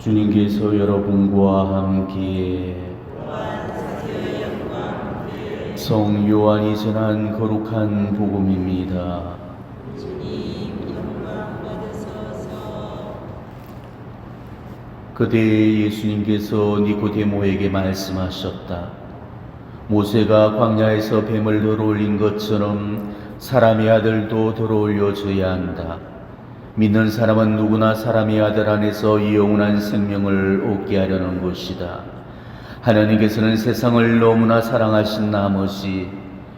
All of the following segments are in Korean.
주님께서 여러분과 함께 성 요한이 전한 거룩한 복음입니다. 그때 예수님께서 니고데모에게 말씀하셨다. 모세가 광야에서 뱀을 들어올린 것처럼 사람의 아들도 들어올려져야 한다. 믿는 사람은 누구나 사람의 아들 안에서 이 영원한 생명을 얻게 하려는 것이다. 하나님께서는 세상을 너무나 사랑하신 나머지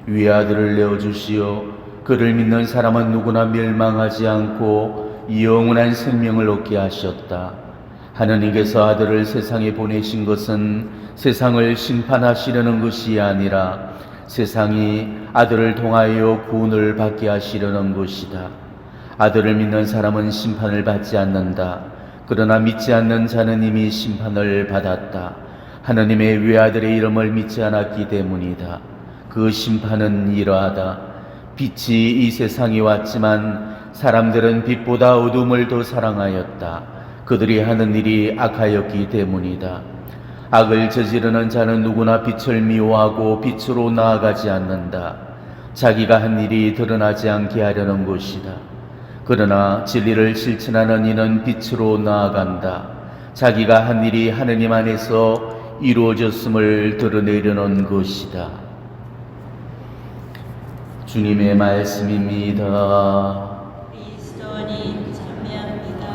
외아들을 내어주시어 그를 믿는 사람은 누구나 멸망하지 않고 영원한 생명을 얻게 하셨다. 하나님께서 아들을 세상에 보내신 것은 세상을 심판하시려는 것이 아니라 세상이 아들을 통하여 구원을 받게 하시려는 것이다. 아들을 믿는 사람은 심판을 받지 않는다. 그러나 믿지 않는 자는 이미 심판을 받았다. 하나님의 외아들의 이름을 믿지 않았기 때문이다. 그 심판은 이러하다. 빛이 이 세상에 왔지만 사람들은 빛보다 어둠을 더 사랑하였다. 그들이 하는 일이 악하였기 때문이다. 악을 저지르는 자는 누구나 빛을 미워하고 빛으로 나아가지 않는다. 자기가 한 일이 드러나지 않게 하려는 것이다. 그러나 진리를 실천하는 이는 빛으로 나아간다. 자기가 한 일이 하느님 안에서 이루어졌음을 드러내려는 것이다. 주님의 말씀입니다. 그리스도님 찬미합니다.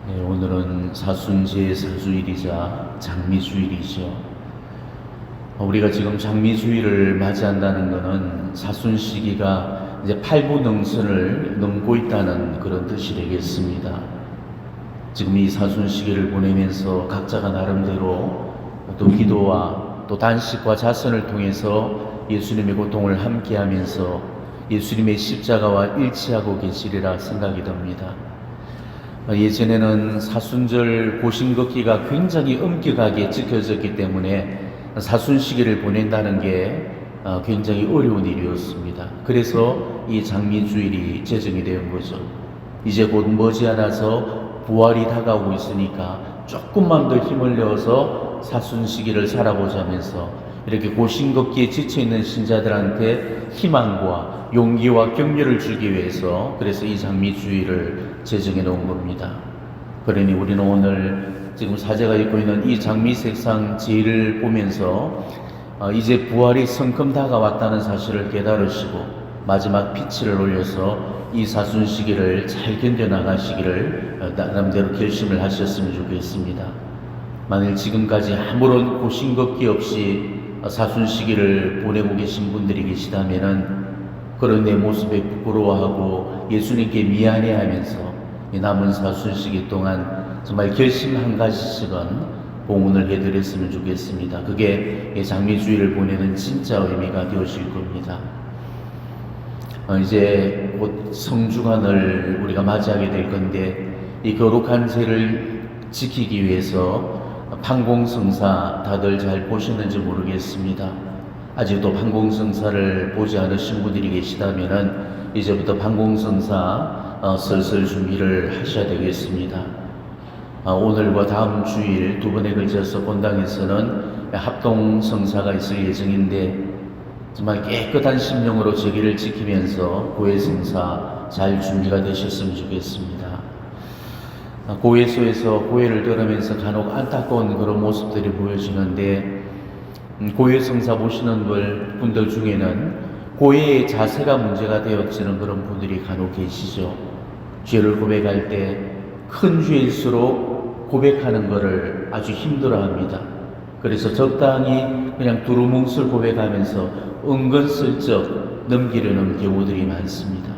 네, 오늘은 사순节사주일이자 장미주일이죠. 우리가 지금 장미주일을 맞이한다는 것은 사순 시기가 이제 8부 능선을 넘고 있다는 그런 뜻이 되겠습니다. 지금 이 사순 시기를 보내면서 각자가 나름대로 또 기도와 또 단식과 자선을 통해서 예수님의 고통을 함께하면서 예수님의 십자가와 일치하고 계시리라 생각이 듭니다. 예전에는 사순절 고심걷기가 굉장히 엄격하게 지켜졌기 때문에 사순 시기를 보낸다는 게 굉장히 어려운 일이었습니다. 그래서 이 장미주일이 제정이 된 거죠. 이제 곧 머지않아서 부활이 다가오고 있으니까 조금만 더 힘을 내어서 사순 시기를 살아보자면서 이렇게 고심걷기에 지쳐있는 신자들한테 희망과 용기와 격려를 주기 위해서 그래서 이 장미주일을 제정해 놓은 겁니다. 그러니 우리는 오늘 지금 사제가 입고 있는 이 장미색상 제의를 보면서 이제 부활이 성큼 다가왔다는 사실을 깨달으시고 마지막 빛을 올려서 이 사순 시기를 잘 견뎌나가시기를 나름대로 결심을 하셨으면 좋겠습니다. 만일 지금까지 아무런 고심걷기 없이 사순 시기를 보내고 계신 분들이 계시다면은 그런 내 모습에 부끄러워하고 예수님께 미안해하면서 이 남은 사순 시기 동안 정말 결심 한 가지씩은 봉헌을 해드렸으면 좋겠습니다. 그게 장미주일을 보내는 진짜 의미가 되어질 겁니다. 이제 곧 성주간을 우리가 맞이하게 될 건데 이 거룩한 제를 지키기 위해서 판공성사 다들 잘 보셨는지 모르겠습니다. 아직도 판공성사를 보지 않으신 분들이 계시다면은 이제부터 판공성사 슬슬 준비를 하셔야 되겠습니다. 오늘과 다음 주일 두 번에 걸쳐서 본당에서는 합동성사가 있을 예정인데 정말 깨끗한 심령으로 제기를 지키면서 고해성사 잘 준비가 되셨으면 좋겠습니다. 고해소에서 고해를 들으면서 간혹 안타까운 그런 모습들이 보여지는데 고해성사 보시는 분들 중에는 고해의 자세가 문제가 되어지는 그런 분들이 간혹 계시죠. 죄를 고백할 때 큰 죄일수록 고백하는 것을 아주 힘들어합니다. 그래서 적당히 그냥 두루뭉술 고백하면서 은근슬쩍 넘기려는 경우들이 많습니다.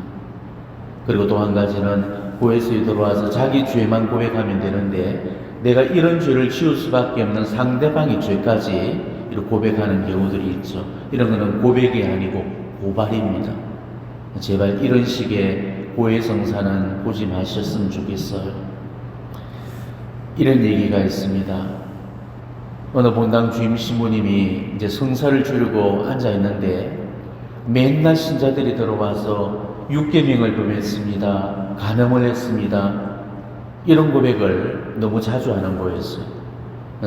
그리고 또 한 가지는 고해소에 들어와서 자기 죄만 고백하면 되는데 내가 이런 죄를 지을 수밖에 없는 상대방의 죄까지 이렇게 고백하는 경우들이 있죠. 이런 거는 고백이 아니고 고발입니다. 제발 이런 식의 고해성사는 보지 마셨으면 좋겠어요. 이런 얘기가 있습니다. 어느 본당 주임 신부님이 이제 성사를 주려고 앉아 있는데 맨날 신자들이 들어와서 육계명을 범했습니다. 간음을 했습니다. 이런 고백을 너무 자주 하는 거였어요.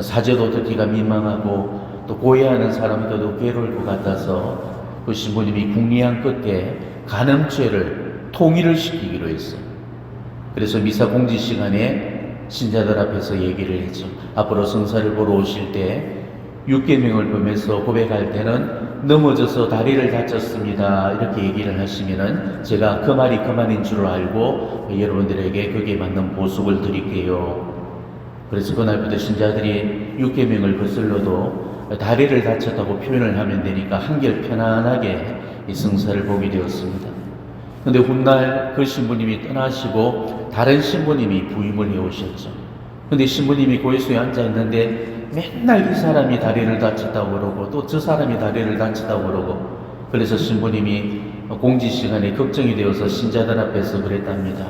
사제도 듣기가 민망하고 또 고해하는 사람들도 괴로울 것 같아서 그 신부님이 궁리한 끝에 간음죄를 통일을 시키기로 했어요. 그래서 미사 공지 시간에 신자들 앞에서 얘기를 했죠. 앞으로 성사를 보러 오실 때 육계명을 범해서 고백할 때는 넘어져서 다리를 다쳤습니다 이렇게 얘기를 하시면은 제가 그 말이 그 말인 줄 알고 여러분들에게 거기에 맞는 보석을 드릴게요. 그래서 그날부터 신자들이 육계명을 거슬러도 다리를 다쳤다고 표현을 하면 되니까 한결 편안하게 이 성사를 보게 되었습니다. 근데 훗날 그 신부님이 떠나시고 다른 신부님이 부임을 해오셨죠. 근데 신부님이 고해소에 앉아있는데 맨날 이 사람이 다리를 다쳤다고 그러고 또 저 사람이 다리를 다쳤다고 그러고, 그래서 신부님이 공지시간에 걱정이 되어서 신자들 앞에서 그랬답니다.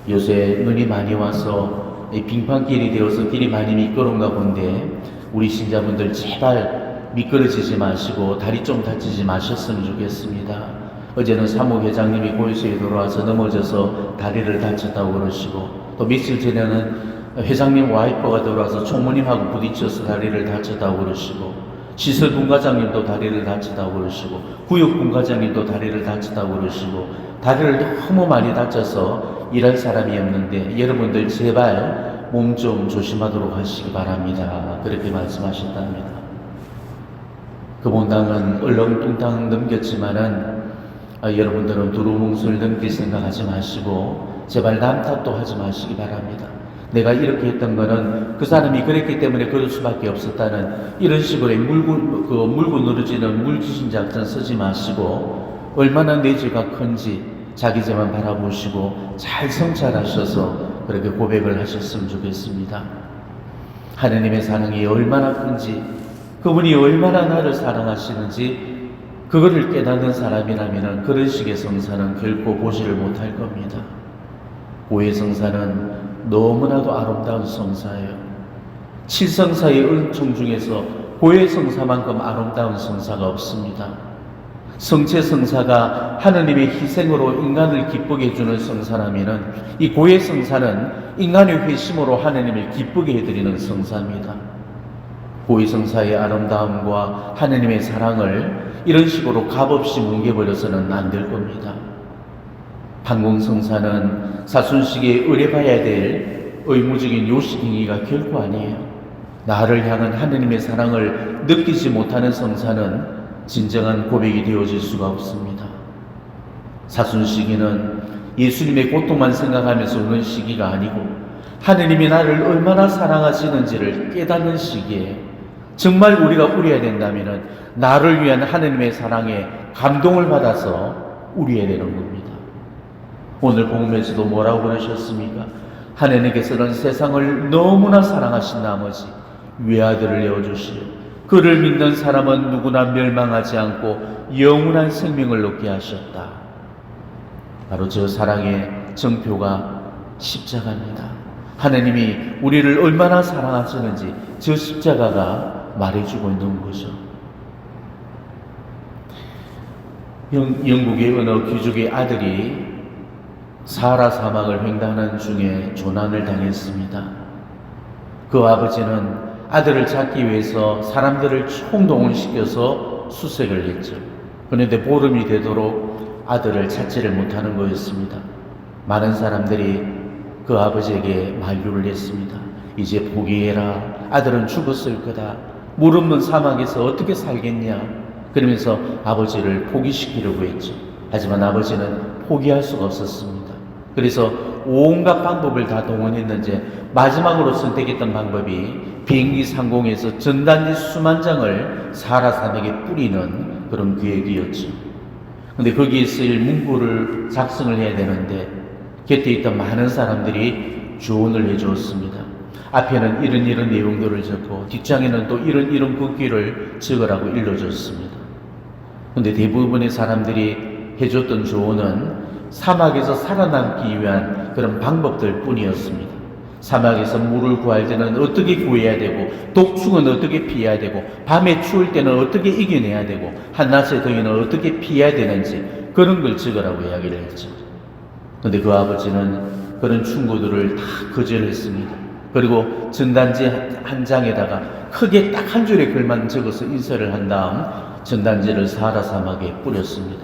요새 눈이 많이 와서 빙판길이 되어서 길이 많이 미끄러운가 본데 우리 신자분들 제발 미끄러지지 마시고 다리 좀 다치지 마셨으면 좋겠습니다. 어제는 사무회장님이 고해소에 들어와서 넘어져서 다리를 다쳤다고 그러시고, 또 며칠 전에는 회장님 와이퍼가 들어와서 총무님하고 부딪혀서 다리를 다쳤다고 그러시고, 시설분과장님도 다리를 다쳤다고 그러시고, 구역분과장님도 다리를 다쳤다고 그러시고, 다리를 너무 많이 다쳐서 일할 사람이 없는데 여러분들 제발 몸 좀 조심하도록 하시기 바랍니다. 그렇게 말씀하셨답니다. 그 본당은 얼렁뚱땅 넘겼지만은 여러분들은 두루뭉술 넘길 생각하지 마시고 제발 남 탓도 하지 마시기 바랍니다. 내가 이렇게 했던 거는 그 사람이 그랬기 때문에 그럴 수밖에 없었다는 이런 식으로 물고 늘어지는 물귀신 작전 쓰지 마시고 얼마나 내 죄가 큰지 자기 죄만 바라보시고 잘 성찰하셔서 그렇게 고백을 하셨으면 좋겠습니다. 하느님의 사랑이 얼마나 큰지, 그분이 얼마나 나를 사랑하시는지 그거를 깨닫는 사람이라면 그런 식의 성사는 결코 보지를 못할 겁니다. 고해 성사는 너무나도 아름다운 성사예요. 7성사의 은총 중에서 고해 성사만큼 아름다운 성사가 없습니다. 성체 성사가 하느님의 희생으로 인간을 기쁘게 해주는 성사라면 이 고해 성사는 인간의 회심으로 하느님을 기쁘게 해드리는 성사입니다. 고해 성사의 아름다움과 하느님의 사랑을 이런 식으로 값없이 뭉개버려서는 안 될 겁니다. 판공성사는 사순식에 의뢰봐야 될 의무적인 요식행위가 결코 아니에요. 나를 향한 하느님의 사랑을 느끼지 못하는 성사는 진정한 고백이 되어질 수가 없습니다. 사순시기는 예수님의 고통만 생각하면서 우는 시기가 아니고 하느님이 나를 얼마나 사랑하시는지를 깨닫는 시기에 정말 우리가 울어야 된다면 나를 위한 하느님의 사랑에 감동을 받아서 울어야 되는 겁니다. 오늘 복음에서도 뭐라고 그러셨습니까? 하느님께서는 세상을 너무나 사랑하신 나머지 외아들을 내어주시어 그를 믿는 사람은 누구나 멸망하지 않고 영원한 생명을 얻게 하셨다. 바로 저 사랑의 정표가 십자가입니다. 하느님이 우리를 얼마나 사랑하시는지 저 십자가가 말해주고 있는 거죠. 영국의 어느 귀족의 아들이 사하라 사막을 횡단하는 중에 조난을 당했습니다. 그 아버지는 아들을 찾기 위해서 사람들을 총동원시켜서 수색을 했죠. 그런데 보름이 되도록 아들을 찾지를 못하는 거였습니다. 많은 사람들이 그 아버지에게 만류를 했습니다. 이제 포기해라. 아들은 죽었을 거다. 물 없는 사막에서 어떻게 살겠냐. 그러면서 아버지를 포기시키려고 했죠. 하지만 아버지는 포기할 수가 없었습니다. 그래서 온갖 방법을 다 동원했는지 마지막으로 선택했던 방법이 비행기 상공에서 전단지 수만 장을 사하라 산맥에 뿌리는 그런 계획이었죠. 근데 거기에 쓰일 문구를 작성을 해야 되는데 곁에 있던 많은 사람들이 조언을 해주었습니다. 앞에는 이런 내용들을 적고 뒷장에는 또 이런 글귀를 적으라고 일러줬습니다. 근데 대부분의 사람들이 해줬던 조언은 사막에서 살아남기 위한 그런 방법들 뿐이었습니다. 사막에서 물을 구할 때는 어떻게 구해야 되고, 독충은 어떻게 피해야 되고, 밤에 추울 때는 어떻게 이겨내야 되고, 한낮의 더위는 어떻게 피해야 되는지 그런 걸 적으라고 이야기를 했죠. 그런데 그 아버지는 그런 충고들을 다 거절했습니다. 그리고 전단지 한 장에다가 크게 딱 한 줄의 글만 적어서 인쇄를 한 다음 전단지를 사하라 사막에 뿌렸습니다.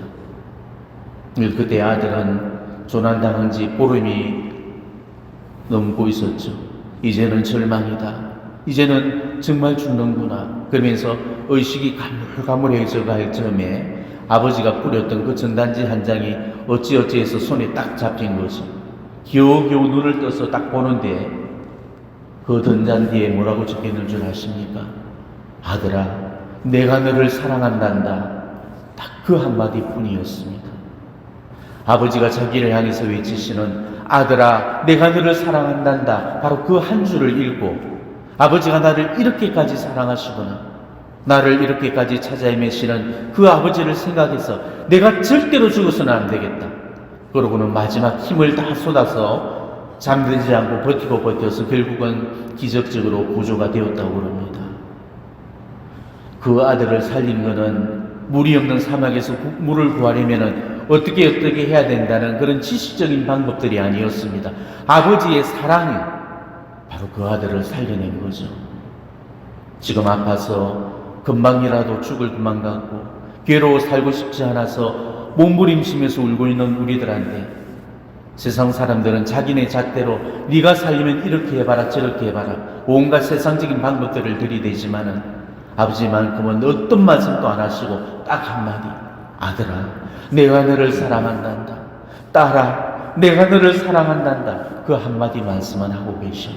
그때 아들은 조난당한 지 보름이 넘고 있었죠. 이제는 절망이다. 이제는 정말 죽는구나. 그러면서 의식이 가물가물해져 갈 즈음에 아버지가 뿌렸던 그 전단지 한 장이 어찌어찌해서 손에 딱 잡힌 거죠. 겨우겨우 눈을 떠서 딱 보는데 그 전단지에 뭐라고 적혀있는 줄 아십니까? 아들아, 내가 너를 사랑한단다. 딱 그 한마디 뿐이었습니다. 아버지가 자기를 향해서 외치시는 아들아, 내가 너를 사랑한단다. 바로 그 한 줄을 읽고 아버지가 나를 이렇게까지 사랑하시구나. 나를 이렇게까지 찾아 헤매시는 그 아버지를 생각해서 내가 절대로 죽어서는 안 되겠다. 그러고는 마지막 힘을 다 쏟아서 잠들지 않고 버텨서 결국은 기적적으로 구조가 되었다고 그럽니다. 그 아들을 살린 것은 물이 없는 사막에서 물을 구하려면 어떻게 해야 된다는 그런 지식적인 방법들이 아니었습니다. 아버지의 사랑이 바로 그 아들을 살려낸 거죠. 지금 아파서 금방이라도 죽을 것만 같고 괴로워 살고 싶지 않아서 몸부림치면서 울고 있는 우리들한테 세상 사람들은 자기네 잣대로 네가 살리면 이렇게 해봐라 저렇게 해봐라 온갖 세상적인 방법들을 들이대지만은 아버지만큼은 어떤 말씀도 안 하시고 딱 한마디 아들아 내가 너를 사랑한단다. 딸아 내가 너를 사랑한단다. 그 한마디 말씀만 하고 계셔요.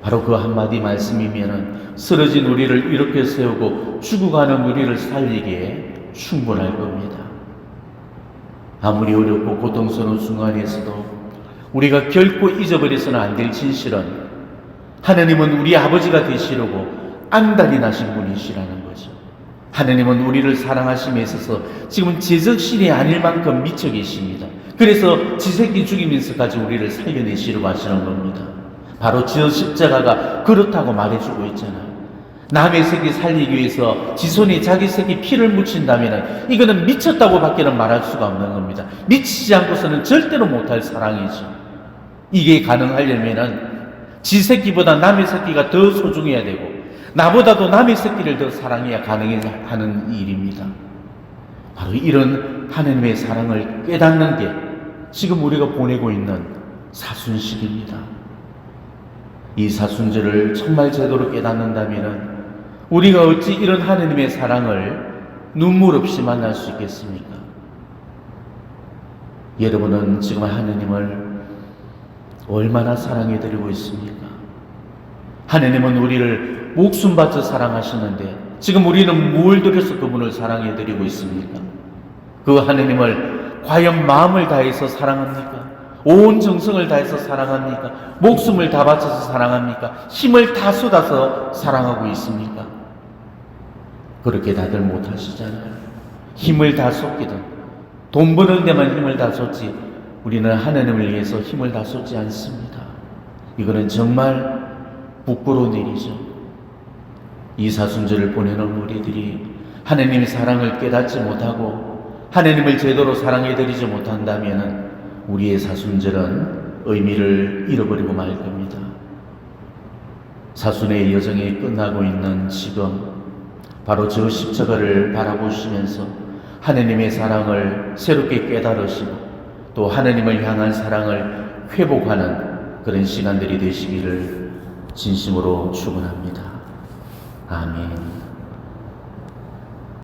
바로 그 한마디 말씀이면은 쓰러진 우리를 이렇게 세우고 죽어가는 우리를 살리기에 충분할 겁니다. 아무리 어렵고 고통스러운 순간에서도 우리가 결코 잊어버려서는 안 될 진실은 하나님은 우리 아버지가 되시려고 안달이 나신 분이시라는 거죠. 하나님은 우리를 사랑하심에 있어서 지금은 제정신이 아닐 만큼 미쳐 계십니다. 그래서 지새끼 죽이면서까지 우리를 살려내시려고 하시는 겁니다. 바로 저 십자가가 그렇다고 말해주고 있잖아요. 남의 새끼 살리기 위해서 지 손에 자기 새끼 피를 묻힌다면 이거는 미쳤다고 밖에는 말할 수가 없는 겁니다. 미치지 않고서는 절대로 못할 사랑이죠. 이게 가능하려면 지 새끼보다 남의 새끼가 더 소중해야 되고 나보다도 남의 새끼를 더 사랑해야 가능하는 일입니다. 바로 이런 하나님의 사랑을 깨닫는 게 지금 우리가 보내고 있는 사순식입니다. 이 사순절을 정말 제대로 깨닫는다면 우리가 어찌 이런 하나님의 사랑을 눈물 없이 만날 수 있겠습니까? 여러분은 지금 하나님을 얼마나 사랑해드리고 있습니까? 하나님은 우리를 목숨 바쳐 사랑하시는데 지금 우리는 뭘 들여서 그분을 사랑해드리고 있습니까? 그 하나님을 과연 마음을 다해서 사랑합니까? 온 정성을 다해서 사랑합니까? 목숨을 다 바쳐서 사랑합니까? 힘을 다 쏟아서 사랑하고 있습니까? 그렇게 다들 못하시잖아요. 힘을 다 쏟기든 돈 버는 데만 힘을 다 쏟지 우리는 하나님을 위해서 힘을 다 쏟지 않습니다. 이거는 정말 부끄러운 일이죠. 이 사순절을 보내는 우리들이 하나님의 사랑을 깨닫지 못하고 하나님을 제대로 사랑해드리지 못한다면 우리의 사순절은 의미를 잃어버리고 말 겁니다. 사순의 여정이 끝나고 있는 지금 바로 저 십자가를 바라보시면서 하나님의 사랑을 새롭게 깨달으시고 또 하나님을 향한 사랑을 회복하는 그런 시간들이 되시기를 진심으로 축원합니다. 아멘.